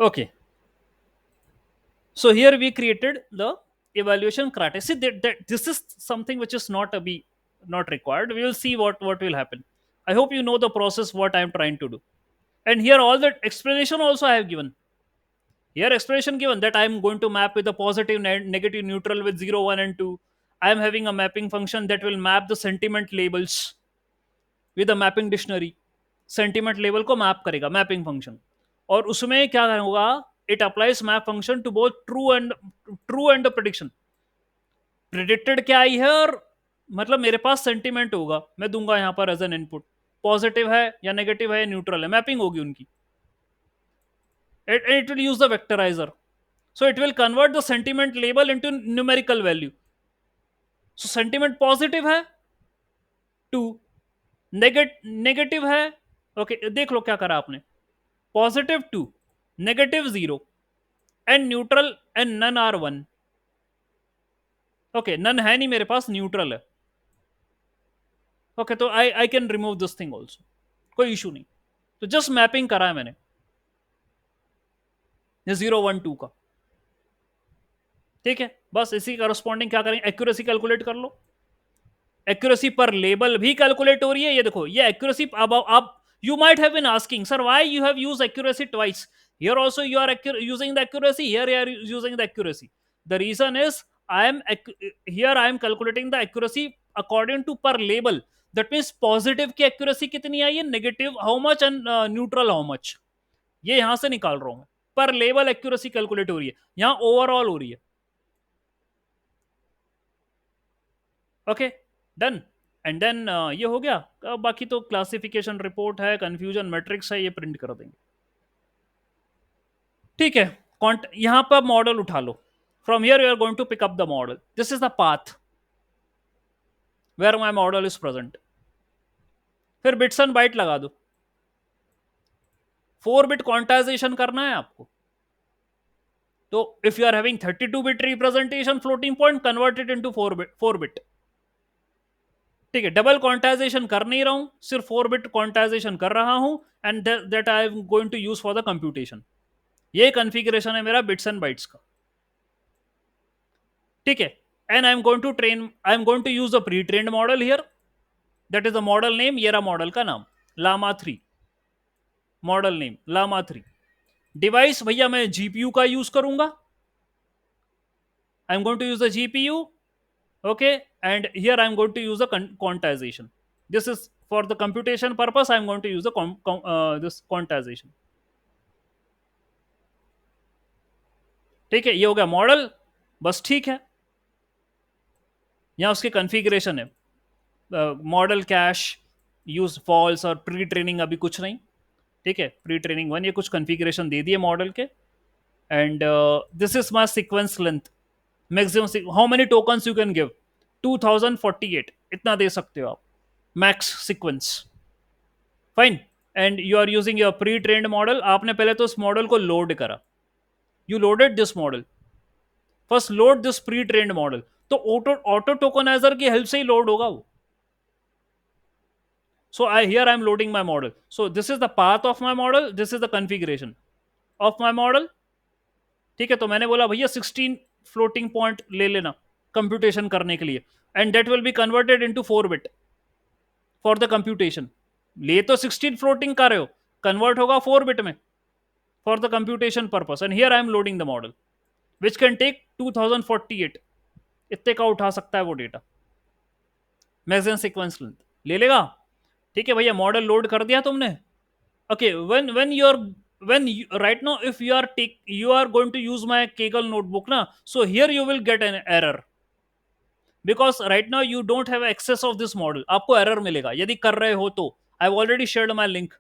Okay. So here we created the evaluation criteria. See that this is something which is not required. We will see what will happen. I hope you know the process what I am trying to do. And here all the explanation also I have given. Here explanation given that I am going to map with a positive, negative, neutral with 0, 1 and 2. I am having a mapping function that will map the sentiment labels with a mapping dictionary. Sentiment level को map करेगा mapping function, और उसमें क्या होगा, it applies map function to both true and prediction. Predicted क्या आई है, और मतलब मेरे पास सेंटीमेंट होगा, मैं दूंगा यहां पर एज एन इनपुट, पॉजिटिव है या नेगेटिव है या न्यूट्रल है, मैपिंग होगी उनकी। It will use the vectorizer, so it will convert the sentiment label into numerical value. So sentiment positive है 2, नेगेटिव है, ओके देख लो क्या करा आपने, positive 2, negative 0 and neutral and none are 1। Okay none है नहीं मेरे पास, न्यूट्रल है। ओके तो I can remove this thing also, कोई इशू नहीं। तो जस्ट मैपिंग करा है मैंने 0, 1, 2 का, ठीक है। बस इसी करस्पॉन्डिंग क्या करेंगे, एक्यूरेसी कैलकुलेट कर लो। एक्यूरेसी पर लेबल भी कैलकुलेट हो रही है, ये देखो ये एक्यूरेसी। अब you might have been asking sir why you have used accuracy twice, here also you are using the accuracy, here you are using the accuracy. The reason is I am calculating the accuracy according to per label. That means positive की accuracy कितनी आई है, negative how much and neutral how much, ये यहां से निकाल रहा हूं मैं। पर लेवल एक्यूरेसी कैलकुलेट हो रही है, यहां ओवरऑल हो रही है। Okay done. एंड देन ये हो गया। बाकी तो क्लासिफिकेशन रिपोर्ट है, कंफ्यूजन मैट्रिक्स है, ये प्रिंट कर देंगे, ठीक है। यहां पर मॉडल उठा लो, from here you are going to pick up the model, this is the path where my model is present. फिर बिट्स एंड बाइट लगा दो, 4 बिट क्वांटाइजेशन करना है आपको। तो if you are having 32 bit representation floating point, convert it into 4 bit. ठीक है, double quantization कर नहीं रहा हूं, सिर्फ 4 बिट क्वांटाइजेशन कर रहा हूं, and that I am going to use for the computation. ये कॉन्फ़िगरेशन है मेरा बिट्स एंड बाइट्स का, ठीक है। And I am going to use the pre trained model here, that is the model name, ये रहा मॉडल का नाम, Llama 3। Model name Llama 3। Device भैया मैं जीपीयू का यूज करूंगा, I am going to use the GPU, okay, and here I'm going to use the quantization. This is for the computation purpose, I'm going to use the this quantization, ठीक है। ये हो गया model, बस ठीक है। यहाँ उसके कॉन्फ़िगरेशन है, मॉडल कैश यूज फॉल्स और प्री ट्रेनिंग अभी कुछ नहीं, ठीक है। प्री ट्रेनिंग 1 ये कुछ कॉन्फ़िगरेशन दे दिए मॉडल के। And this is my sequence length, maximum how many tokens you can give, 2048 इतना दे सकते हो आप, max sequence, fine. And you are using your pre trained model. आपने पहले तो उस मॉडल को लोड करा, you loaded this model, first load this pre trained model, तो ऑटो ऑटो टोकनाइजर की हेल्प से ही लोड होगा वो। So I am loading my model, so this is the path of my model, this is the configuration of my model, ठीक है। तो मैंने बोला भैया 16 फ्लोटिंग पॉइंट ले लेना कंप्यूटेशन करने के लिए, and that will be converted into 4 bit for the computation. ले तो 16 फ्लोटिंग कर रहे हो, कन्वर्ट होगा 4 बिट में for the computation purpose, and here I am loading the model which can take 2048, इतने का उठा सकता है वो डेटा, मैक्सिमम सीक्वेंस लेंथ ले लेगा, ठीक है भैया। मॉडल लोड कर दिया तुमने, okay. right now if you are going to use my Kaggle notebook na, so here you will get an error because right now you don't have access of this model, आपको error मिलेगा यदि कर रहे हो तो। I have already shared my link,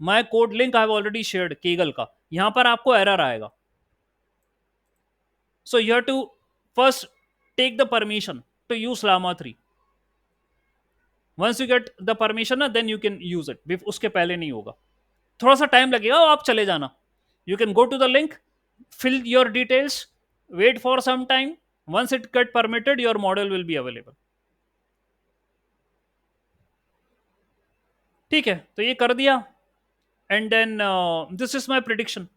my code link I have already shared Kaggle का, यहां पर आपको error आएगा। So you have to first take the permission to use Llama 3. Once you get the permission ना, then you can use it. उसके पहले नहीं होगा, थोड़ा सा टाइम लगेगा, आप चले जाना। You can go to the link, fill your details, wait for some time. Once it get permitted, your model will be available. ठीक है, तो ये कर दिया, and then this is my prediction.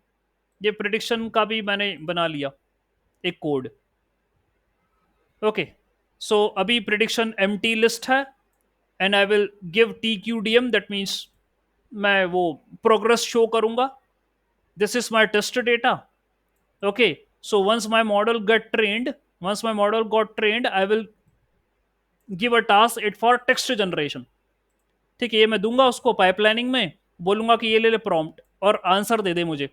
ये प्रिडिक्शन का भी मैंने बना लिया एक कोड. ओके, सो अभी प्रिडिक्शन एम टी लिस्ट है, and I will give T Q D M, that means मैं वो प्रोग्रेस शो करूंगा. This is my test data. Okay, so once my model get trained, once my model got trained, I will give a task it for text generation. ठीक है, ये मैं दूंगा उसको pipelining में, बोलूंगा कि ये ले ले प्रॉम्प्ट और आंसर दे दे मुझे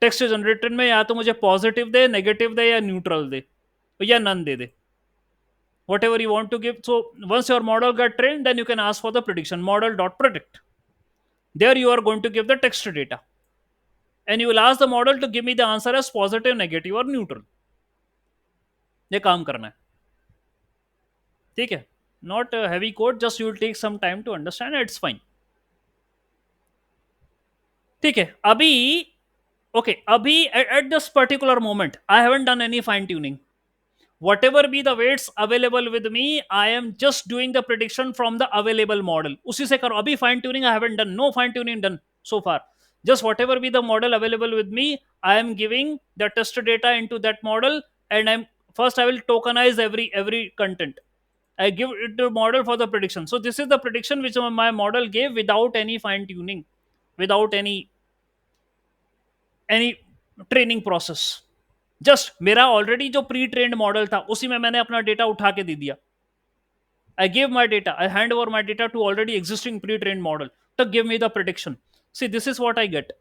टेक्स्ट जनरेटेड में, या तो मुझे पॉजिटिव दे, नेगेटिव दे, या न्यूट्रल दे, या नन दे दे, whatever you want to give. So once your model get trained, then you can ask for the prediction model dot predict. There you are going to give the text data, and you will ask the model to give me the answer as positive, negative or neutral. ये काम करना है. ठीक है, not a heavy code, just you will take some time to understand, it's fine. ठीक है, अभी okay, अभी at this particular moment I haven't done any fine tuning. Whatever be the weights available with me, I am just doing the prediction from the available model. उसी से करो. अभी fine tuning I haven't done, no fine tuning done so far. Just whatever be the model available with me, I am giving the test data into that model, and I'm first I will tokenize every content. I give it to model for the prediction. So this is the prediction which my model gave without any fine tuning, without any training process. Just मेरा already जो pre trained model था उसी में मैंने अपना data उठा के दे दिया. I give my data, I hand over my data to already existing pre trained model to give me the prediction. See, this is what I get.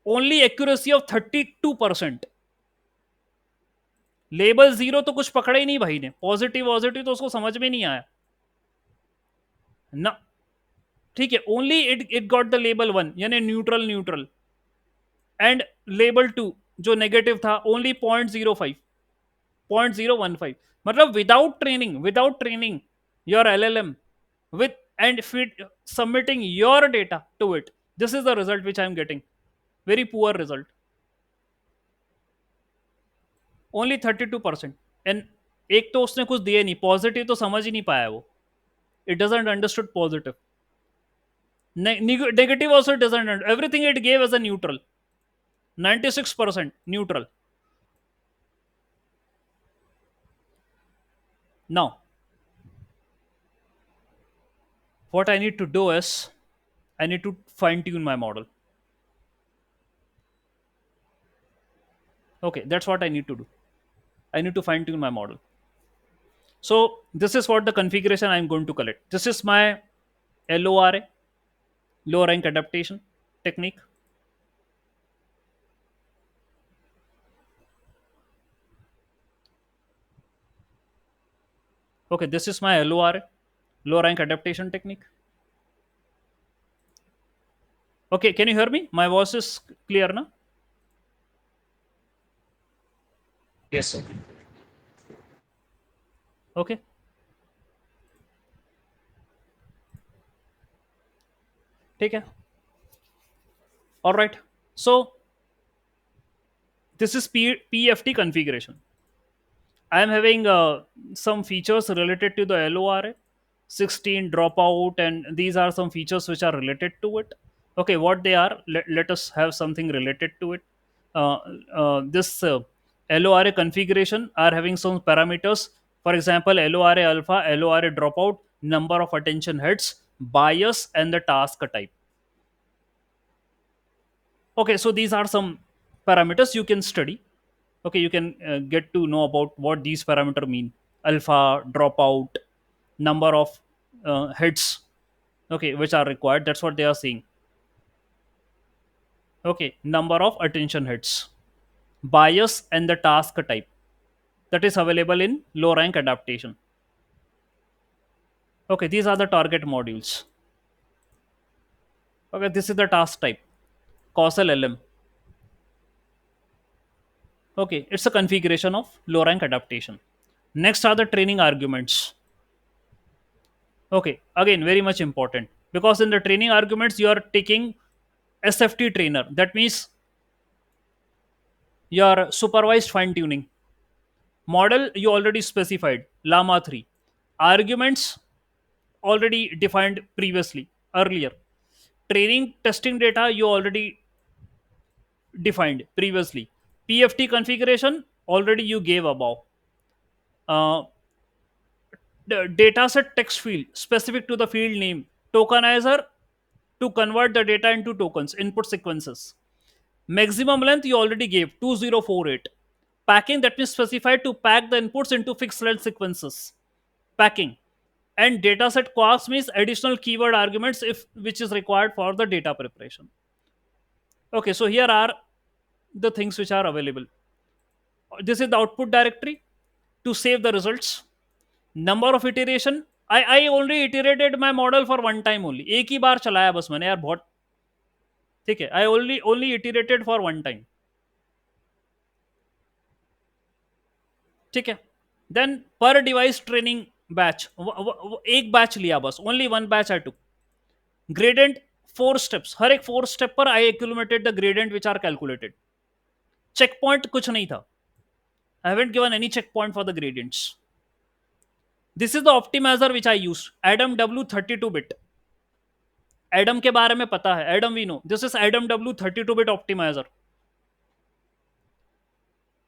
Only accuracy of 32%. Label zero तो कुछ पकड़ा ही नहीं भाई ने. Positive positive तो उसको समझ में नहीं आया ना. ठीक है, only it got the label one, यानी neutral neutral, and label two जो नेगेटिव था ओनली 0.05, 0.015. मतलब without training your LLM with and feed submitting your data to it, this is the result which I am getting. Very poor result. Only 32%. And एक तो उसने कुछ दिए नहीं, positive तो समझ ही नहीं पाया वो. It doesn't understood positive. Negative also it doesn't understand. Everything it gave as a neutral. 96% neutral. Now, what I need to do is I need to fine tune my model. Okay, that's what I need to do. I need to fine tune my model. So this is what the configuration I'm going to collect. This is my LORA, low rank adaptation technique. Okay, this is my LORA, low rank adaptation technique. Okay, can you hear me? My voice is clear now? Yes, sir. Okay. ठीक है. All right. So this is PFT configuration. I am having some features related to the LORA, 16 dropout, and these are some features which are related to it. Okay, what they are, let us have something related to it. Uh, this LORA configuration are having some parameters. For example, LORA alpha, LORA dropout, number of attention heads, bias, and the task type. Okay, so these are some parameters you can study. Okay, you can get to know about what these parameter mean. Alpha, dropout, number of heads, okay, which are required, that's what they are saying. Okay, number of attention heads, bias, and the task type that is available in low rank adaptation. Okay, these are the target modules. Okay, this is the task type, causal LM. Okay, it's a configuration of low rank adaptation. Next are the training arguments. Okay, again, very much important, because in the training arguments you are taking SFT trainer. That means your supervised fine tuning. Model you already specified, Llama 3. Arguments already defined previously, earlier. Training testing data you already defined previously. PFT configuration already you gave above. Uh, the dataset text field specific to the field name. Tokenizer to convert the data into tokens, input sequences. Maximum length you already gave 2048. Packing, that means specified to pack the inputs into fixed length sequences. Packing. And dataset quarks means additional keyword arguments if which is required for the data preparation. Okay, so here are the things which are available. This is the output directory to save the results. Number of iteration, I only iterated my model for one time only. एक ही बार चलाया बस मैंने यार, बहुत ठीक है. I only iterated for one time. ठीक है. Then per device training batch, एक बैच लिया बस, only one batch I took. Gradient 4 steps, हर एक 4 step पर I accumulated the gradient which are calculated. Checkpoint कुछ नहीं था. I haven't given any checkpoint for the gradients. This is the optimizer which I used. Adam W 32 bit. Adam के बारे में पता है. Adam we know. This is Adam W 32 bit optimizer.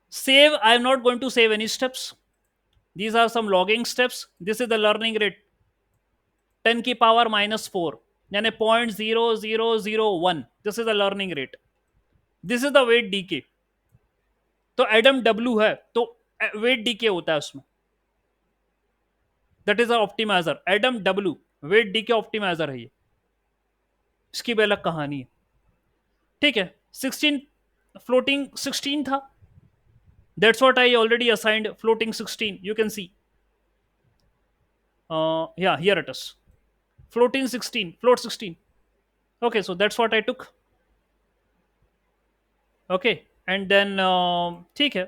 Save. I am not going to save any steps. These are some logging steps. This is the learning rate. 10 की power -4 यानी 0.0001. This is the learning rate. This is the weight decay. तो Adam W है तो weight decay होता है उसमें. That is the optimizer. Adam W weight decay optimizer है ये. इसकी भी अलग कहानी है. ठीक है. 16 floating 16 था. That's what I already assigned floating 16. You can see. Yeah, here it is. Floating 16, float 16. Okay, so that's what I took. Okay, and then ठीक है.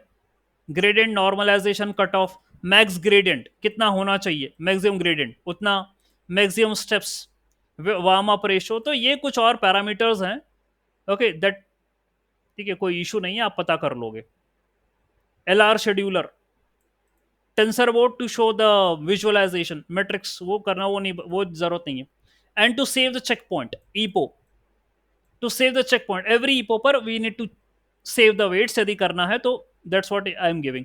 Gradient normalization cutoff, max gradient कितना होना चाहिए, maximum gradient उतना, maximum steps, warm up ratio. तो ये कुछ और पैरामीटर्स हैं. ओके, दैट ठीक है, कोई इशू नहीं है, आप पता कर लोगे. LR scheduler, tensor board to show the visualization metrics, वो करना, वो नहीं, वो जरूरत नहीं है. And to save the checkpoint, epoch, to save the checkpoint every epoch पर we need to save the weights यदि करना है तो. That's what I am giving.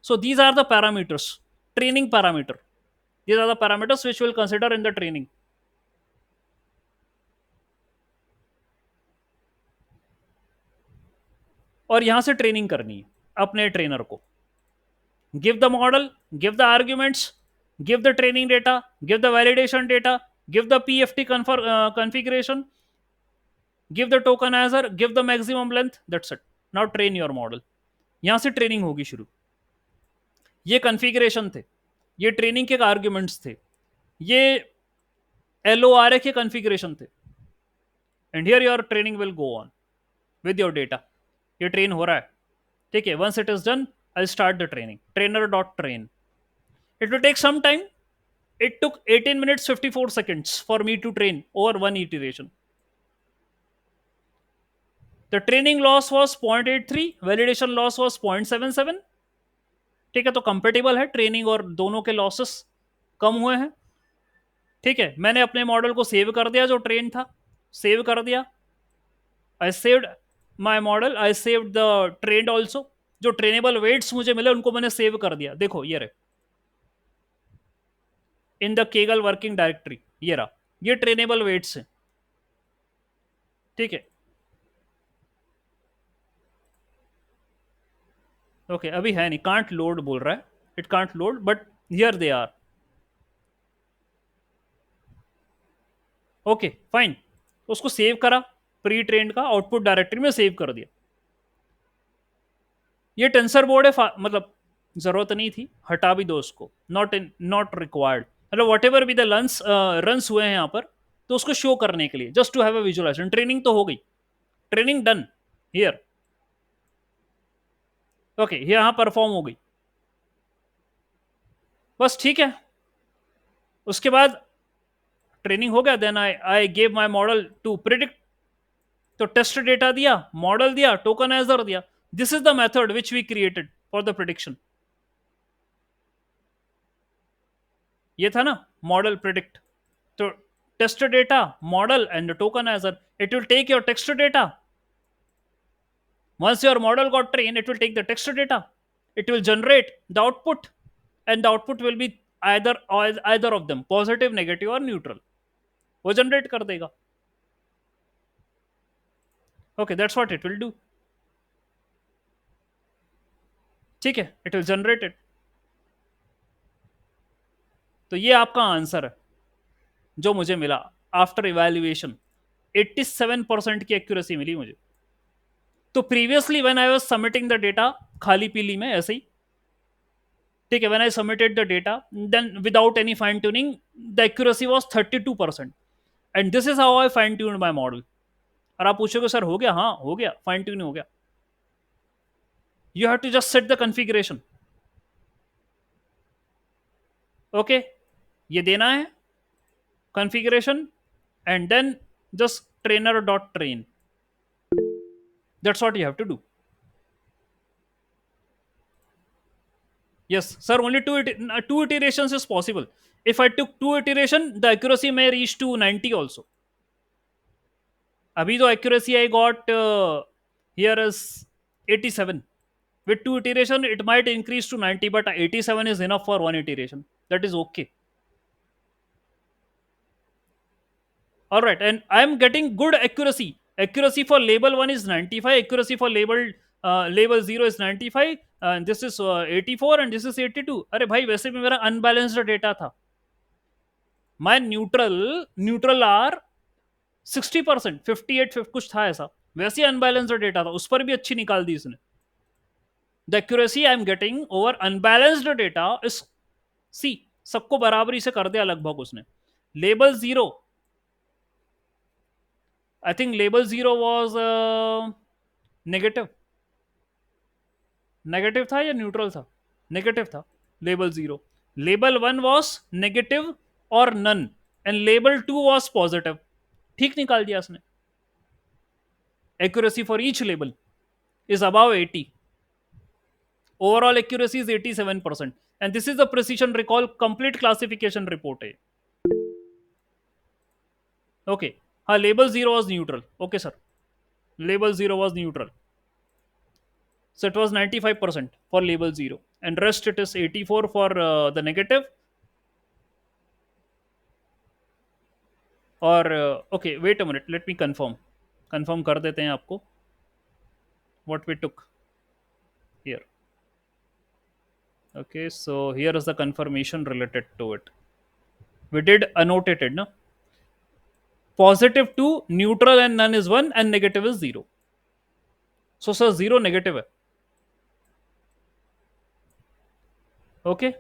So these are the parameters, training parameter. These are the parameters which will consider in the training. और यहां से training करनी है अपने ट्रेनर को. Give the model, give the arguments, give the training data, give the validation data, give the PFT configuration, give the tokenizer, give the maximum length. That's it. Now train your model. यहां से training होगी शुरू. ये configuration थे, ये training के arguments थे, ये LORA के कॉन्फ़िगरेशन थे. And here your training will go on with your data. ये ट्रेन हो रहा है. ठीक है. Once it is done, I start the training. Trainer dot train. It will take some time. It took 18 minutes 54 seconds for me to train over one iteration. The training loss was 0.83, validation loss was 0.77. ठीक है, तो compatible है training और दोनों के losses कम हुए हैं. ठीक है, मैंने अपने मॉडल को सेव कर दिया जो ट्रेन था, सेव कर दिया. I saved my model, I saved the trend also. जो ट्रेनेबल वेट्स मुझे मिले उनको मैंने सेव कर दिया. देखो ये रहे in the Kaggle working directory. ये रहा, ये ट्रेनेबल वेट्स है. ठीक है. ओके, अभी है नहीं, कांट लोड बोल रहा है. It can't load, but here they are. Okay fine. उसको सेव करा, प्री ट्रेंड का आउटपुट डायरेक्टरी में सेव कर दिया. ये टेंसर बोर्ड है, मतलब जरूरत नहीं थी, हटा भी दो उसको. Not required. मतलब वट एवर भी द रन्स हुए हैं यहाँ पर, तो उसको शो करने के लिए, just to have a visualization. Training तो हो गई, ट्रेनिंग डन हियर. ओके, यहाँ परफॉर्म हो गई बस. ठीक है. उसके बाद ट्रेनिंग हो गया. Then I gave my model to predict. तो टेस्ट डेटा दिया, मॉडल दिया, टोकनाइजर दिया. This is the method which we created for the prediction. ये था ना मॉडल प्रिडिक्ट. तो test data, model and tokenizer. It will take your text data, Once your model got trained, it will take the text data, it will generate the output, and the output will be either of them, positive, negative or neutral. वो generate कर देगा. Okay, that's what it will do. ठीक है, it will generate it. तो ये आपका answer है जो मुझे मिला आफ्टर इवेल्युएशन. 87% की एक्यूरेसी मिली मुझे. तो previously when I was submitting the data खाली पीली में ऐसे ही, ठीक है, when I submitted the data then without any fine tuning the accuracy was 32%. And this is how I fine tuned my model. और आप पूछोगे सर हो गया? हाँ हो गया, फाइन ट्यून हो गया. You have to just set the configuration. Okay, ये देना है configuration, and then just trainer dot train. That's what you have to do. Yes sir, only two iterations is possible. If I took two iteration, the accuracy may reach to 90 also. Abhi the accuracy I got here is 87. With two iteration it might increase to 90, but 87 is enough for one iteration. That is okay. All right, and I am getting good accuracy. Accuracy for label 1 is 95, accuracy for label 0 is 95, and this is 84 and this is 82. अरे भाई वैसे भी मेरा unbalanced data था. My neutral are 60%, 58 कुछ था ऐसा, वैसे अनबैलेंस्ड डेटा था, उस पर भी अच्छी निकाल दी इसने. The accuracy I am getting over unbalanced data is see. सबको बराबरी से कर दिया लगभग उसने. Label 0, I think label 0 was negative. Negative था या न्यूट्रल था? नेगेटिव था लेबल 0. लेबल 1 वॉज नेगेटिव और none, and label 2 was positive. ठीक निकाल दिया उसने. Accuracy for each label is above 80. Overall accuracy is 87%. And this is the precision recall complete classification report. Okay. Label 0 was neutral. Okay, sir. Label 0 was neutral. So it was 95% for label 0. And rest it is 84 for the negative. Or, okay, wait a minute. Let me confirm. Confirm कर देते हैं आपको. What we took here. Okay, so here is the confirmation related to it. We did annotated, no? Positive 2, neutral and none is 1, and negative is 0. So sir, 0 negative है. Okay,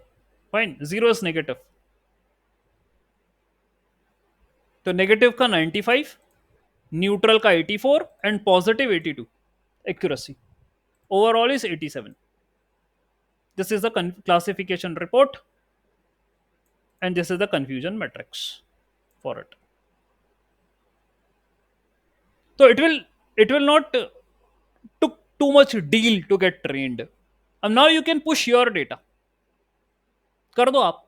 fine. 0 is negative. तो negative का 95, neutral का 84 and positive 82 accuracy. Overall is 87. This is the classification report and this is the confusion matrix for it. So it will not took too much deal to get trained. And now you can push your data. कर दो आप.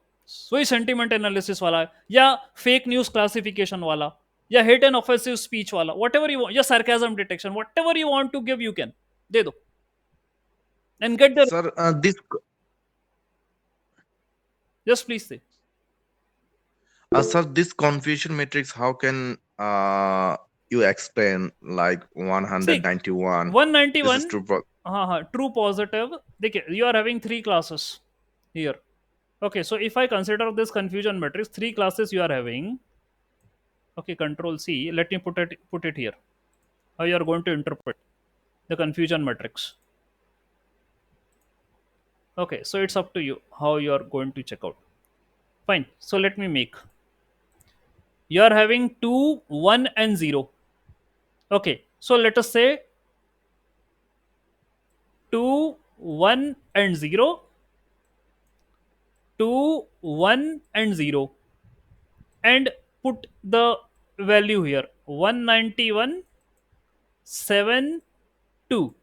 वही sentiment analysis वाला, या fake news classification वाला, या hate and offensive speech वाला, whatever you, या sarcasm detection, whatever you want to give you can दे दो and get the. Sir, this just please say. sir, this confusion matrix, how can you explain like 191? 191. This is true. हाँ हाँ, true positive. देखिए, you are having 3 classes here. Okay, so if I consider this confusion matrix, 3 classes you are having. Okay, control C. Let me put it here. How you are going to interpret the confusion matrix. Okay, so it's up to you how you are going to check out. Fine. So let me make. You are having 2, 1 and 0. Okay, so let us say 2, 1 and 0. 2, 1 and 0, and put the value here 191, 7, 2,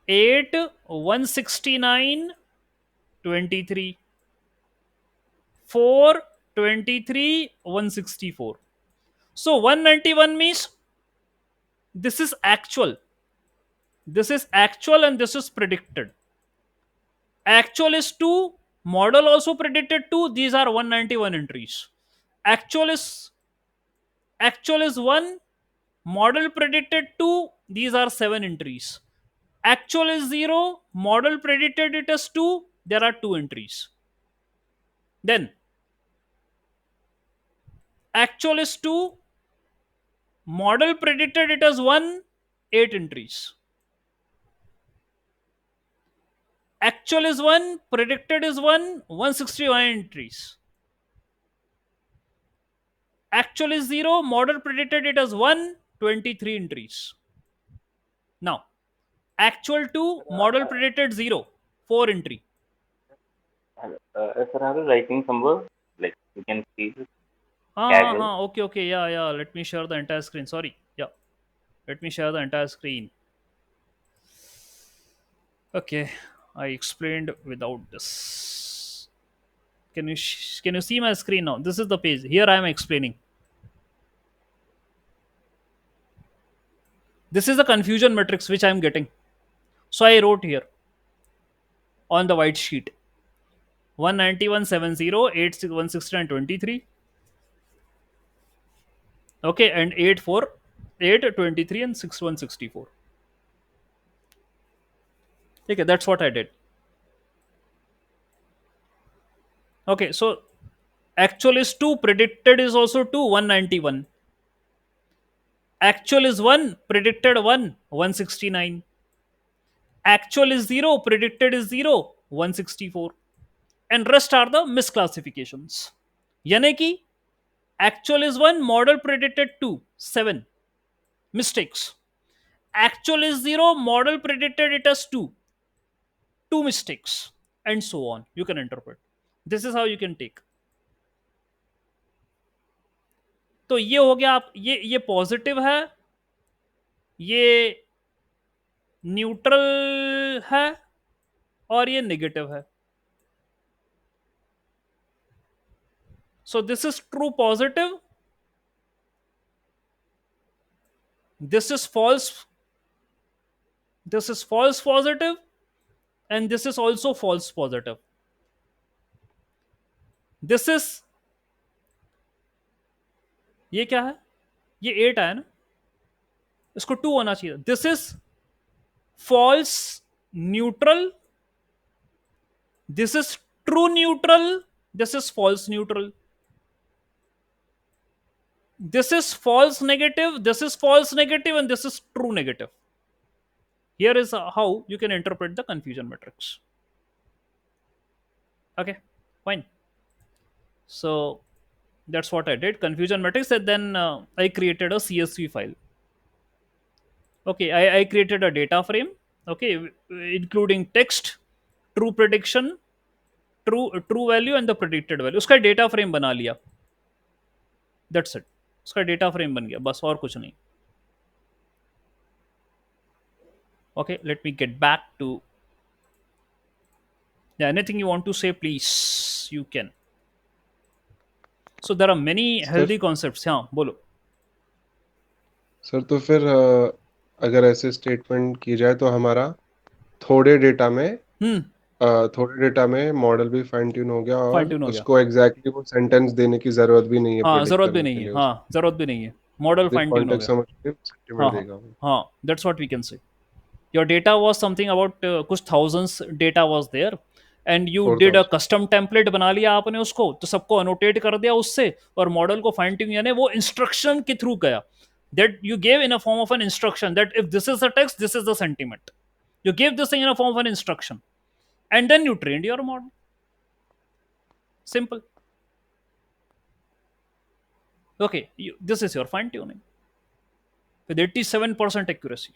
8, 169, 23, 4, 23, 164. So 191 means this is actual. This is actual and this is predicted. Actual is 2, model also predicted 2. These are 191 entries. Actual is actual is 1, model predicted 2. These are 7 entries. Actual is 0, model predicted it as 2. There are 2 entries. Then actual is 2, model predicted it as 1, 8 entries. Actual is 1, predicted is 1, 161 entries. Actual is 0, model predicted it as 1, 23 entries. Now, actual 2, model predicted 0, 4 entry. Sir, I was writing some words. Like you can see this casual. Okay, yeah. Let me share the entire screen. Sorry. Yeah. Let me share the entire screen. Okay. I explained without this. Can you see my screen now? This is the page. Here I am explaining. This is the confusion matrix which I am getting. So I wrote here on the white sheet 19170 169 23. Okay, and 8 23 and 6164. Okay, that's what I did. Okay, so actual is 2, predicted is also 2, 191. Actual is 1, predicted 1, 169. Actual is 0, predicted is 0, 164. And rest are the misclassifications. यानी कि actual is 1, model predicted 2, 7 mistakes. Actual is 0, model predicted it as 2, 2 mistakes, and so on. You can interpret. This is how you can take. तो ये हो गया, आप ये positive है, ये न्यूट्रल है, और ये नेगेटिव है. So this is true positive, this is false positive, and this is also false positive. This is, ये क्या है, ये 8 आया ना, इसको 2 होना चाहिए. This is false neutral, this is true neutral, this is false neutral, this is false negative, this is false negative, and this is true negative. Here is how you can interpret the confusion matrix. Okay, fine. So that's what I did, confusion matrix, and then I created a CSV file. Okay, I created a data frame, okay, including text, true prediction, true value, and the predicted value. उसका data frame बना लिया. That's it. उसका data frame बन गया, बस और कुछ नहीं. Okay, let me get back to, yeah, anything you want to say, please, you can. So there are many healthy concepts. हाँ, बोलो. सर तो फिर अगर ऐसे स्टेटमेंट की जाए तो हमारा थोड़े डेटा में मॉडल भी फाइन ट्यून हो गया, और उसको एग्जैक्टली वो सेंटेंस देने की जरूरत भी नहीं है. हाँ, जरूरत भी नहीं है. हाँ, जरूरत भी नहीं है. मॉडल फाइन ट्यून हो गया. सेंटीमेंट देगा. हाँ, that's what we can say. Your data was something about कुछ thousands data was there, and you did a custom template बना लिया आपने उसको, तो सबको annotate कर दिया उससे, और मॉडल को फाइन ट्यून, यानी वो इंस्ट्रक्शन के थ्रू गया. That you gave in a form of an instruction, that if this is the text, this is the sentiment. You gave this thing in a form of an instruction, and then you trained your model. Simple. Okay, this is your fine tuning with 87% accuracy.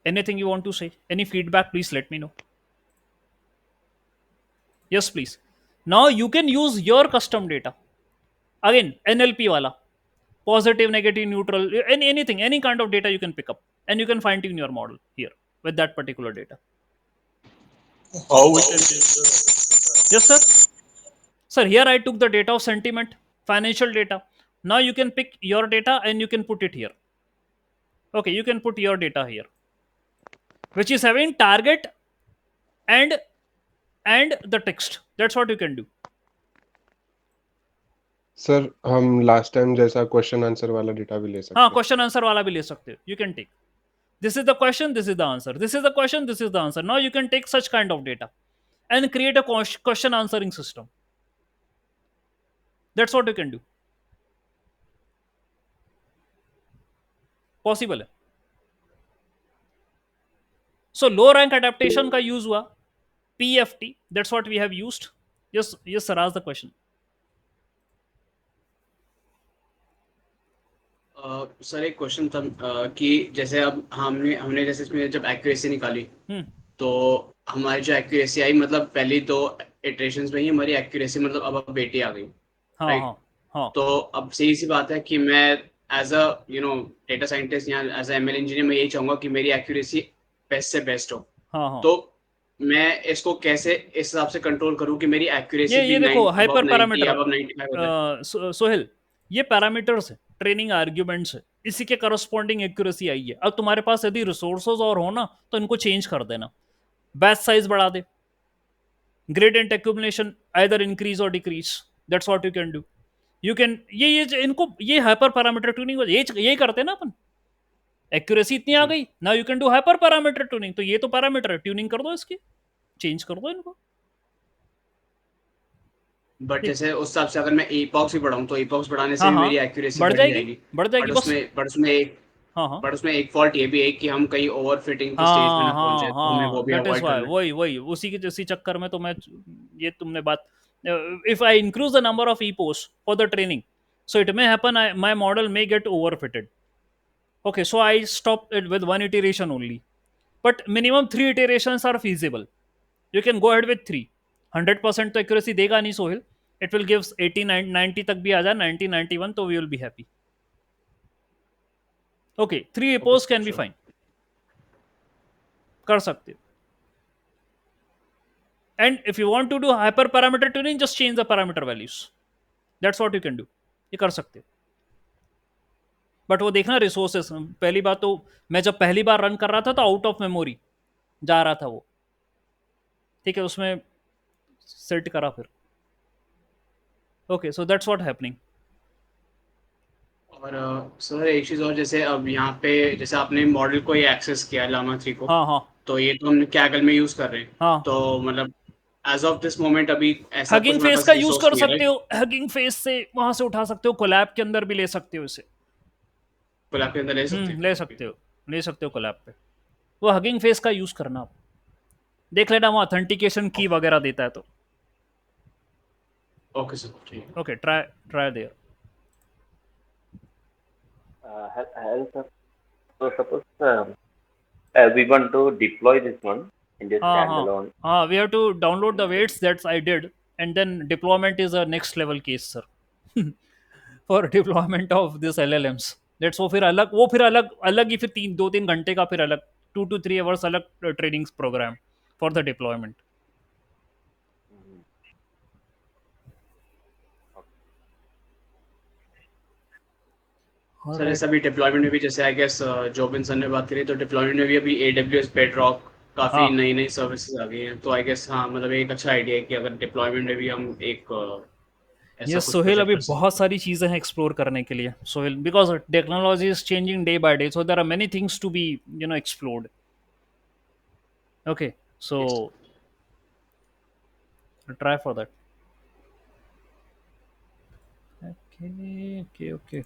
Anything you want to say? Any feedback, please let me know. Yes, please. Now you can use your custom data. Again, NLP wala. Positive, negative, neutral, anything, any kind of data you can pick up. And you can fine tune your model here with that particular data. How we can change the... Yes, sir. Sir, here I took the data of sentiment, financial data. Now you can pick your data and you can put it here. Okay, you can put your data here, which is having target and the text. That's what you can do. Sir हम last time जैसा question answer वाला data भी ले सकते हाँ, हैं question answer वाला भी ले सकते हो. You can take. This is the question, this is the answer. This is the question, this is the answer. Now you can take such kind of data and create a question answering system. That's what you can do. Possible है. So low rank adaptation का use हुआ. PFT. That's what we have used. Yes, yes, sir. Ask the question. Sir एक question था कि जैसे अब हमने हमने जैसे इसमें जब एक्यूरेसी निकाली हम्म. तो हमारी जो एक्यूरेसी आई मतलब पहली दो इटरेशंस में ही हमारी एक्यूरेसी मतलब अब 80 आ गई. हाँ Right. हाँ हाँ. तो अब सीधी सी बात है कि मैं एज अ डेटा साइंटिस्ट या एज अ एमएल इंजीनियर मैं यही चाहूंगा कि मेरी एक्यूरेसी बेस्ट से बेस्ट हो. हाँ हाँ. तो मैं इसको कैसे इस हिसाब से कंट्रोल करूं कि मेरी एक्यूरेसी ये भी देखो हाइपर 90 पैरामीटर. above 95 हो जाए. सोहेल, ये पैरामीटर्स है, ट्रेनिंग आर्ग्यूमेंट्स है, इसी के करस्पॉन्डिंग एक्यूरेसी आई है. अब तुम्हारे पास यदि रिसोर्सेज और हो ना तो इनको चेंज कर देना. बैच साइज बढ़ा दे, ग्रेडियंट एक्यूमुलेशन आइदर इंक्रीज और decrease. That's what you can do. You can इनको ये हाइपर पैरामीटर ट्यूनिंग ये करते हैं ना अपन. एक्यूरेसी इतनी आ गई, now you can do hyper parameter tuning. तो ये तो पैरामीटर है, ट्यूनिंग कर दो इसकी, चेंज कर दो इनको. बट जैसे उस हिसाब से अगर मैं epox भी बढ़ाऊं तो epox बढ़ाने से हाँ भी हाँ, मेरी एक्यूरेसी बढ़ बढ़ जाएगी, जाएगी. बढ़ जाएगी बस. हाँ हाँ बट उसमें एक फॉल्ट ये भी है कि हम कहीं ओवर फिटिंग के स्टेज में हाँ ना पहुंच जाए, तो हमें वो हाँ. भी दैट इज अवॉइड वाई, करना है. वही वही उसी के इसी चक्कर में तो मैं, ये तुमने बात, if I increase the number of epochs for the training, so it may happen my model may get overfitted. Okay, so I stopped it with one iteration only, but minimum 3 iterations are feasible. You can go ahead with 3. 100% तो accuracy देगा नहीं Sohail. It will give 80 90 तक भी आ जाए, 90 91 तो we will be happy. Okay, 3 epos can be fine. कर सकते हो. And if you want to do hyperparameter tuning, just change the parameter values. That's what you can do. ये कर सकते हो. बट वो देखना रिसोर्सेस. पहली बात तो मैं जब पहली बार रन कर रहा था तो आउट ऑफ मेमोरी जा रहा था वो. ठीक है, उसमें सेट करा फिर. Okay, so that's what happening. और सर एक चीज और, जैसे अब यहाँ पे जैसे आपने मॉडल को ये एक्सेस किया लामा 3 को, हाँ हाँ तो ये तो हम कैगल में यूज कर रहे हैं. हाँ. तो मतलब एज ऑफ दिस मोमेंट अभी ऐसा कुछ हगिंग हमारे फेस पास का यूज रिसोर्स कर नहीं है, सकते हो. हगिंग फेस से वहां से उठा सकते हो, कोलैब के अंदर भी ले सकते हो इसे. कोलैब के अंदर ले सकते हैं. ले सकते हो, ले सकते हो कोलैब पे. वो हगिंग फेस का यूज करना आप. देख लेना वो ऑथेंटिकेशन की वगैरह देता है तो. ओके सर, ठीक है. Okay, try there. Hello, sir. So suppose we want to deploy this one in this standalone. We have to download the weights that I did, and then deployment is a next level case, sir. For deployment of this LLMs. That's वो फिर अलग ही फिर 2-3 घंटे का फिर अलग 2 to 3 hours अलग training program for the deployment. Sir ऐसा भी डिप्लॉयमेंट में भी जैसे आई गेस जोबिन सर ने बात करी, तो डिप्लॉयमेंट में भी अभी AWS बेडरॉक काफी हाँ. नई नई सर्विसेज आ गई हैं. तो आई गेस हाँ मतलब एक अच्छा आइडिया है कि अगर डिप्लॉयमेंट में भी हम एक ऐसा ये कुछ सोहेल, प्रोजेक्ट अभी कर सकते बहुत सारी चीज़ें हैं एक्सप्लोर करने के लिए Sohail, because technology is changing day by day, so there are many things to be explored. Okay, so try for that. Okay.